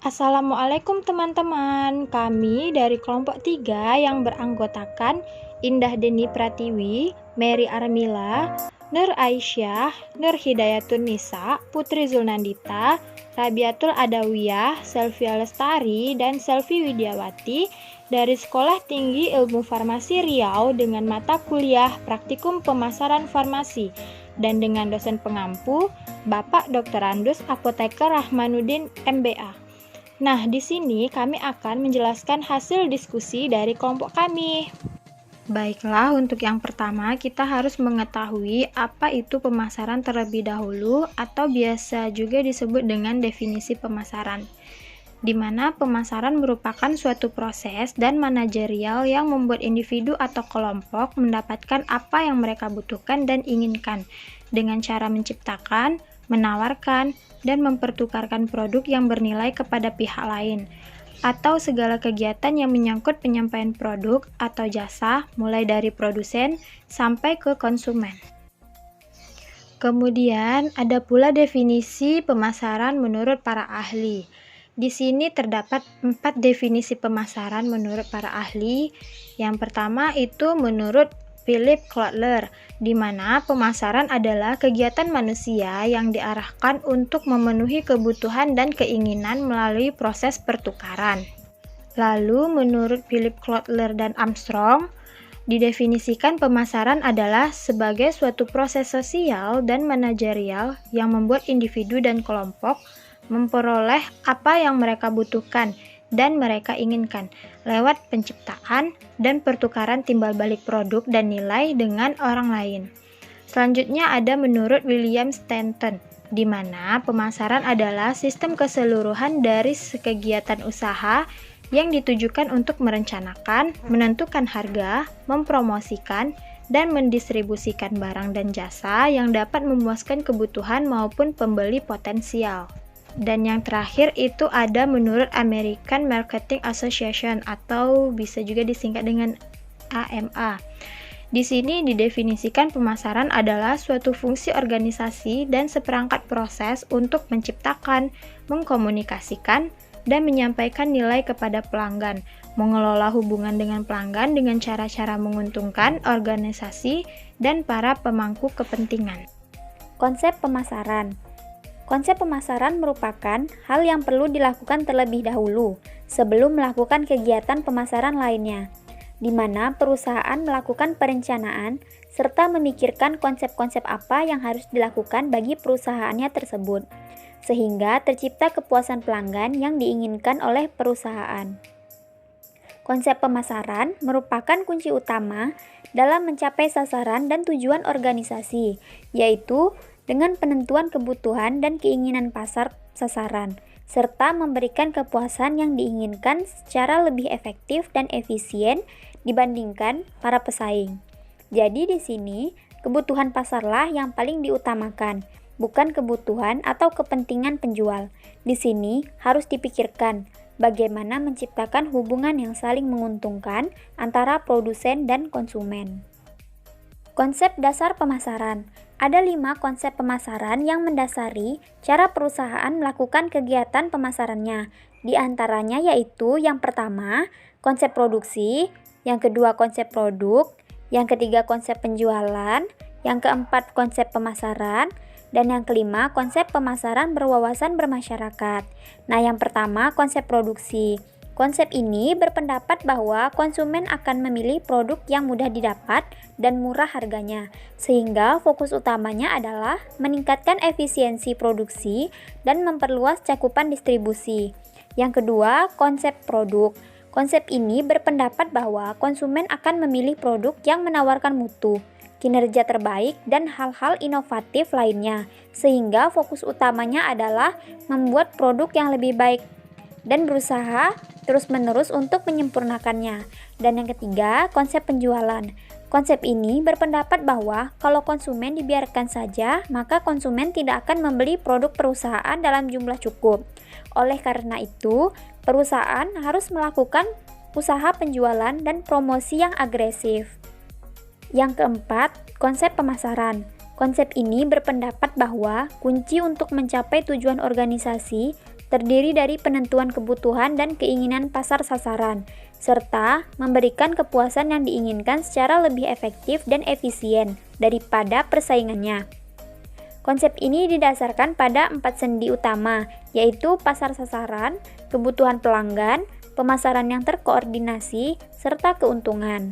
Assalamualaikum teman-teman, kami dari kelompok 3 yang beranggotakan Indah Deni Pratiwi, Mary Armila, Nur Aisyah, Nur Hidayatun Nisa, Putri Zulnandita, Rabiatul Adawiyah, Selvi Lestari, dan Selvi Widiawati dari Sekolah Tinggi Ilmu Farmasi Riau dengan mata kuliah Praktikum Pemasaran Farmasi dan dengan dosen pengampu Bapak Dr. Andus Apoteker Rahmanuddin MBA. Nah, di sini kami akan menjelaskan hasil diskusi dari kelompok kami. Baiklah, untuk yang pertama kita harus mengetahui apa itu pemasaran terlebih dahulu atau biasa juga disebut dengan definisi pemasaran, di mana pemasaran merupakan suatu proses dan manajerial yang membuat individu atau kelompok mendapatkan apa yang mereka butuhkan dan inginkan dengan cara menciptakan, menawarkan, dan mempertukarkan produk yang bernilai kepada pihak lain, atau segala kegiatan yang menyangkut penyampaian produk atau jasa mulai dari produsen sampai ke konsumen. Kemudian ada pula definisi pemasaran menurut para ahli. Di sini terdapat 4 definisi pemasaran menurut para ahli. Yang pertama itu menurut Philip Kotler, di mana pemasaran adalah kegiatan manusia yang diarahkan untuk memenuhi kebutuhan dan keinginan melalui proses pertukaran. Lalu menurut Philip Kotler dan Armstrong, didefinisikan pemasaran adalah sebagai suatu proses sosial dan manajerial yang membuat individu dan kelompok memperoleh apa yang mereka butuhkan dan mereka inginkan lewat penciptaan dan pertukaran timbal balik produk dan nilai dengan orang lain. Selanjutnya ada menurut William Stanton, di mana pemasaran adalah sistem keseluruhan dari kegiatan usaha yang ditujukan untuk merencanakan, menentukan harga, mempromosikan, dan mendistribusikan barang dan jasa yang dapat memuaskan kebutuhan maupun pembeli potensial. Dan yang terakhir itu ada menurut American Marketing Association atau bisa juga disingkat dengan AMA. Di sini didefinisikan pemasaran adalah suatu fungsi organisasi dan seperangkat proses untuk menciptakan, mengkomunikasikan, dan menyampaikan nilai kepada pelanggan, mengelola hubungan dengan pelanggan dengan cara-cara menguntungkan organisasi dan para pemangku kepentingan. Konsep pemasaran. Konsep pemasaran merupakan hal yang perlu dilakukan terlebih dahulu sebelum melakukan kegiatan pemasaran lainnya, di mana perusahaan melakukan perencanaan serta memikirkan konsep-konsep apa yang harus dilakukan bagi perusahaannya tersebut, sehingga tercipta kepuasan pelanggan yang diinginkan oleh perusahaan. Konsep pemasaran merupakan kunci utama dalam mencapai sasaran dan tujuan organisasi, yaitu dengan penentuan kebutuhan dan keinginan pasar sasaran, serta memberikan kepuasan yang diinginkan secara lebih efektif dan efisien dibandingkan para pesaing. Jadi di sini, kebutuhan pasarlah yang paling diutamakan, bukan kebutuhan atau kepentingan penjual. Di sini harus dipikirkan bagaimana menciptakan hubungan yang saling menguntungkan antara produsen dan konsumen. Konsep dasar pemasaran. Ada 5 konsep pemasaran yang mendasari cara perusahaan melakukan kegiatan pemasarannya. Di antaranya yaitu yang pertama, konsep produksi, yang kedua konsep produk, yang ketiga konsep penjualan, yang keempat konsep pemasaran, dan yang kelima konsep pemasaran berwawasan bermasyarakat. Nah, yang pertama konsep produksi. Konsep ini berpendapat bahwa konsumen akan memilih produk yang mudah didapat dan murah harganya, sehingga fokus utamanya adalah meningkatkan efisiensi produksi dan memperluas cakupan distribusi. Yang kedua, konsep produk. Konsep ini berpendapat bahwa konsumen akan memilih produk yang menawarkan mutu, kinerja terbaik, dan hal-hal inovatif lainnya, sehingga fokus utamanya adalah membuat produk yang lebih baik dan berusaha terus-menerus untuk menyempurnakannya. Dan yang ketiga, konsep penjualan. Konsep ini berpendapat bahwa kalau konsumen dibiarkan saja, maka konsumen tidak akan membeli produk perusahaan dalam jumlah cukup. Oleh karena itu, perusahaan harus melakukan usaha penjualan dan promosi yang agresif. Yang keempat, konsep pemasaran. Konsep ini berpendapat bahwa kunci untuk mencapai tujuan organisasi terdiri dari penentuan kebutuhan dan keinginan pasar sasaran, serta memberikan kepuasan yang diinginkan secara lebih efektif dan efisien daripada persaingannya. Konsep ini didasarkan pada 4 sendi utama, yaitu pasar sasaran, kebutuhan pelanggan, pemasaran yang terkoordinasi, serta keuntungan.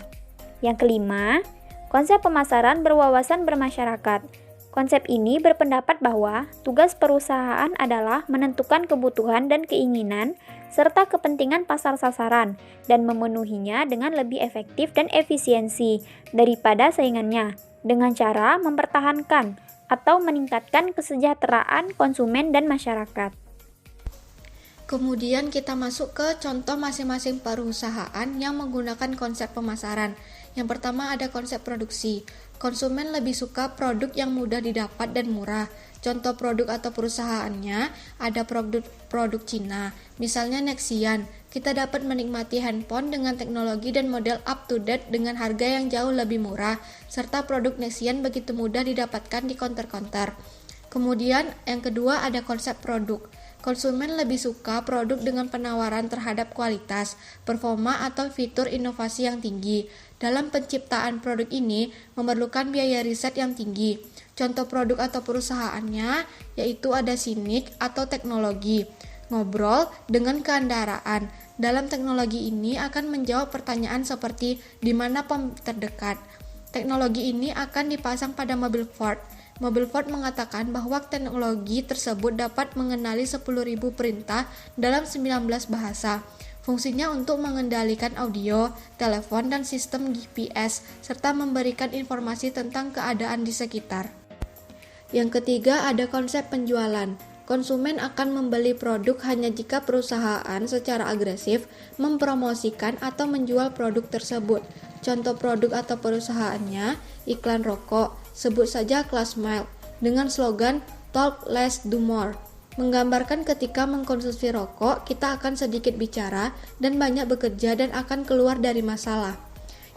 Yang kelima, konsep pemasaran berwawasan bermasyarakat. Konsep ini berpendapat bahwa tugas perusahaan adalah menentukan kebutuhan dan keinginan serta kepentingan pasar sasaran dan memenuhinya dengan lebih efektif dan efisiensi daripada saingannya dengan cara mempertahankan atau meningkatkan kesejahteraan konsumen dan masyarakat. Kemudian kita masuk ke contoh masing-masing perusahaan yang menggunakan konsep pemasaran. Yang pertama ada konsep produksi. Konsumen lebih suka produk yang mudah didapat dan murah. Contoh produk atau perusahaannya ada produk Cina, misalnya Nexian. Kita dapat menikmati handphone dengan teknologi dan model up to date dengan harga yang jauh lebih murah, serta produk Nexian begitu mudah didapatkan di counter-counter. Kemudian yang kedua ada konsep produk. Konsumen lebih suka produk dengan penawaran terhadap kualitas, performa atau fitur inovasi yang tinggi. Dalam penciptaan produk ini memerlukan biaya riset yang tinggi. Contoh produk atau perusahaannya yaitu ada Sinik atau teknologi. Ngobrol dengan kendaraan. Dalam teknologi ini akan menjawab pertanyaan seperti di mana pom terdekat. Teknologi ini akan dipasang pada mobil Ford. Mobil Ford mengatakan bahwa teknologi tersebut dapat mengenali 10.000 perintah dalam 19 bahasa. Fungsinya untuk mengendalikan audio, telepon, dan sistem GPS, serta memberikan informasi tentang keadaan di sekitar. Yang ketiga ada konsep penjualan. Konsumen akan membeli produk hanya jika perusahaan secara agresif mempromosikan atau menjual produk tersebut. Contoh produk atau perusahaannya, iklan rokok, sebut saja Class Mile, dengan slogan Talk Less Do More. Menggambarkan ketika mengkonsumsi rokok, kita akan sedikit bicara dan banyak bekerja dan akan keluar dari masalah.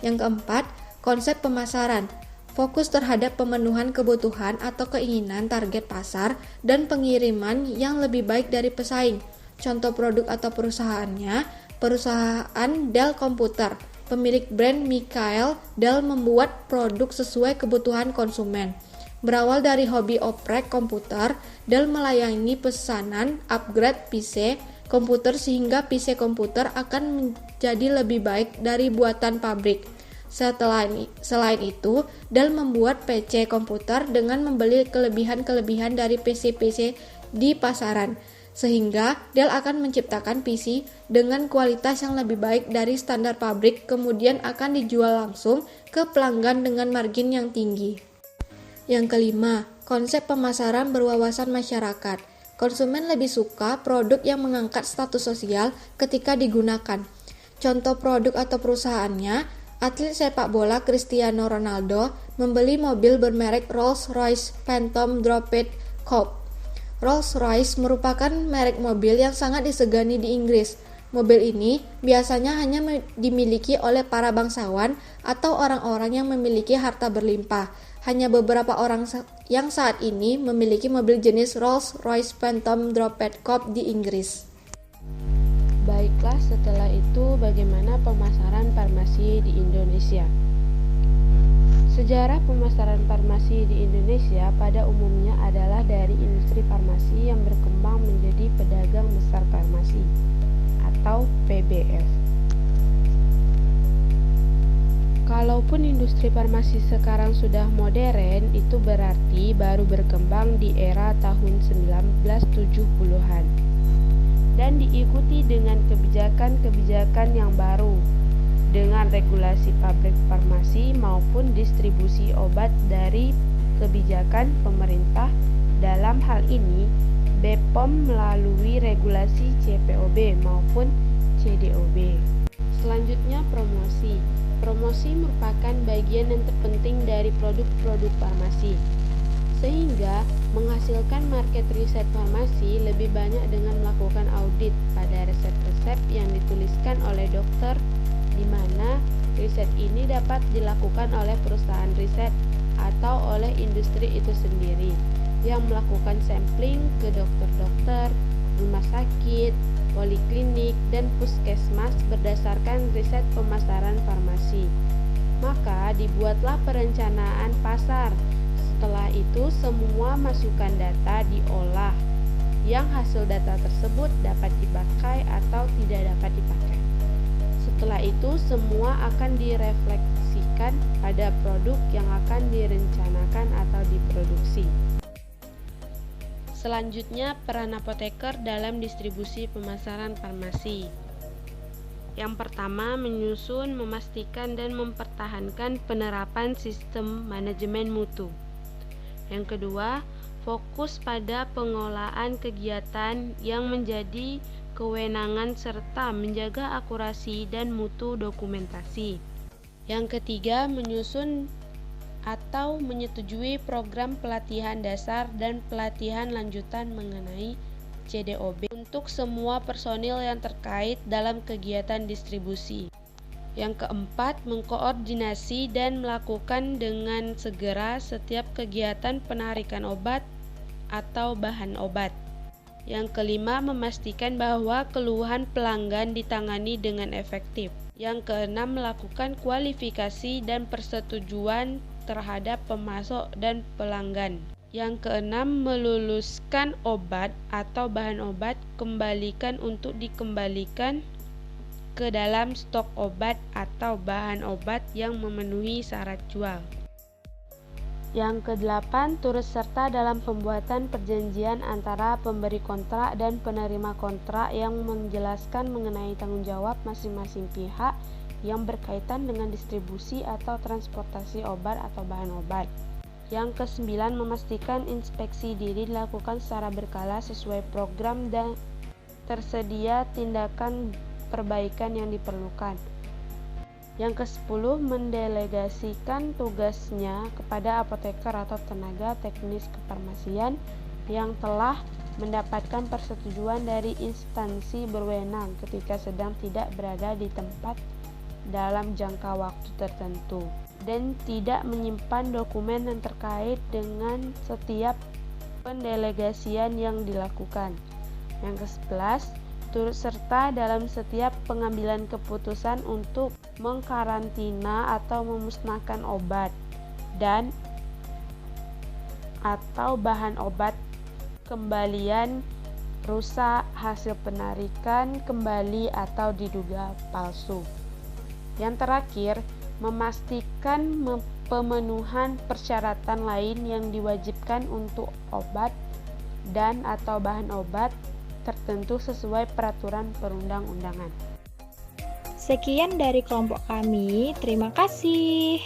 Yang keempat, konsep pemasaran. Fokus terhadap pemenuhan kebutuhan atau keinginan target pasar dan pengiriman yang lebih baik dari pesaing. Contoh produk atau perusahaannya, perusahaan Dell Computer. Pemilik brand Michael Dell membuat produk sesuai kebutuhan konsumen. Berawal dari hobi oprek komputer, Dell melayani pesanan upgrade PC komputer sehingga PC komputer akan menjadi lebih baik dari buatan pabrik. Selain itu, Dell membuat PC komputer dengan membeli kelebihan-kelebihan dari PC-PC di pasaran, sehingga Dell akan menciptakan PC dengan kualitas yang lebih baik dari standar pabrik, kemudian akan dijual langsung ke pelanggan dengan margin yang tinggi. Yang kelima, konsep pemasaran berwawasan masyarakat. Konsumen lebih suka produk yang mengangkat status sosial ketika digunakan. Contoh produk atau perusahaannya, atlet sepak bola Cristiano Ronaldo membeli mobil bermerek Rolls-Royce Phantom Dropped Coupe. Rolls-Royce merupakan merek mobil yang sangat disegani di Inggris. Mobil ini biasanya hanya dimiliki oleh para bangsawan atau orang-orang yang memiliki harta berlimpah. Hanya beberapa orang yang saat ini memiliki mobil jenis Rolls-Royce Phantom Dropped Coupe di Inggris. Baiklah, setelah itu bagaimana pemasaran farmasi di Indonesia? Sejarah pemasaran farmasi di Indonesia pada umumnya adalah dari industri farmasi yang berkembang menjadi pedagang besar farmasi atau PBF. Kalaupun industri farmasi sekarang sudah modern, itu berarti baru berkembang di era tahun 1970-an. Dan diikuti dengan kebijakan-kebijakan yang baru dengan regulasi pabrik farmasi maupun distribusi obat dari kebijakan pemerintah. Dalam hal ini, BPOM melalui regulasi CPOB maupun CDOB. Selanjutnya promosi. Promosi merupakan bagian yang terpenting dari produk-produk farmasi, sehingga menghasilkan market riset farmasi lebih banyak dengan melakukan audit pada resep-resep yang dituliskan oleh dokter, di mana riset ini dapat dilakukan oleh perusahaan riset atau oleh industri itu sendiri yang melakukan sampling ke dokter-dokter, rumah sakit, poliklinik, dan puskesmas berdasarkan riset pemasaran farmasi. Maka dibuatlah perencanaan pasar. Setelah itu semua masukan data diolah, yang hasil data tersebut dapat dipakai atau tidak dapat dipakai. Setelah itu semua akan direfleksikan pada produk yang akan direncanakan atau diproduksi. Selanjutnya, peran apoteker dalam distribusi pemasaran farmasi. Yang pertama, menyusun, memastikan, dan mempertahankan penerapan sistem manajemen mutu. Yang kedua, fokus pada pengolahan kegiatan yang menjadi kewenangan serta menjaga akurasi dan mutu dokumentasi. Yang ketiga, menyusun atau menyetujui program pelatihan dasar dan pelatihan lanjutan mengenai CDOB untuk semua personil yang terkait dalam kegiatan distribusi. Yang keempat, mengkoordinasi dan melakukan dengan segera setiap kegiatan penarikan obat atau bahan obat. Yang kelima, memastikan bahwa keluhan pelanggan ditangani dengan efektif. Yang keenam, melakukan kualifikasi dan persetujuan terhadap pemasok dan pelanggan. Yang keenam, meluluskan obat atau bahan obat kembalikan untuk dikembalikan ke dalam stok obat atau bahan obat yang memenuhi syarat jual. Yang kedelapan, turut serta dalam pembuatan perjanjian antara pemberi kontrak dan penerima kontrak yang menjelaskan mengenai tanggung jawab masing-masing pihak yang berkaitan dengan distribusi atau transportasi obat atau bahan obat. Yang kesembilan, memastikan inspeksi diri dilakukan secara berkala sesuai program dan tersedia tindakan perbaikan yang diperlukan. Yang kesepuluh, mendelegasikan tugasnya kepada apoteker atau tenaga teknis kefarmasian yang telah mendapatkan persetujuan dari instansi berwenang ketika sedang tidak berada di tempat dalam jangka waktu tertentu dan tidak menyimpan dokumen yang terkait dengan setiap pendelegasian yang dilakukan. Yang ke-11, turut serta dalam setiap pengambilan keputusan untuk mengkarantina atau memusnahkan obat dan atau bahan obat kembalian rusak, hasil penarikan kembali atau diduga palsu. Yang terakhir, memastikan pemenuhan persyaratan lain yang diwajibkan untuk obat dan atau bahan obat tertentu sesuai peraturan perundang-undangan. Sekian dari kelompok kami, terima kasih.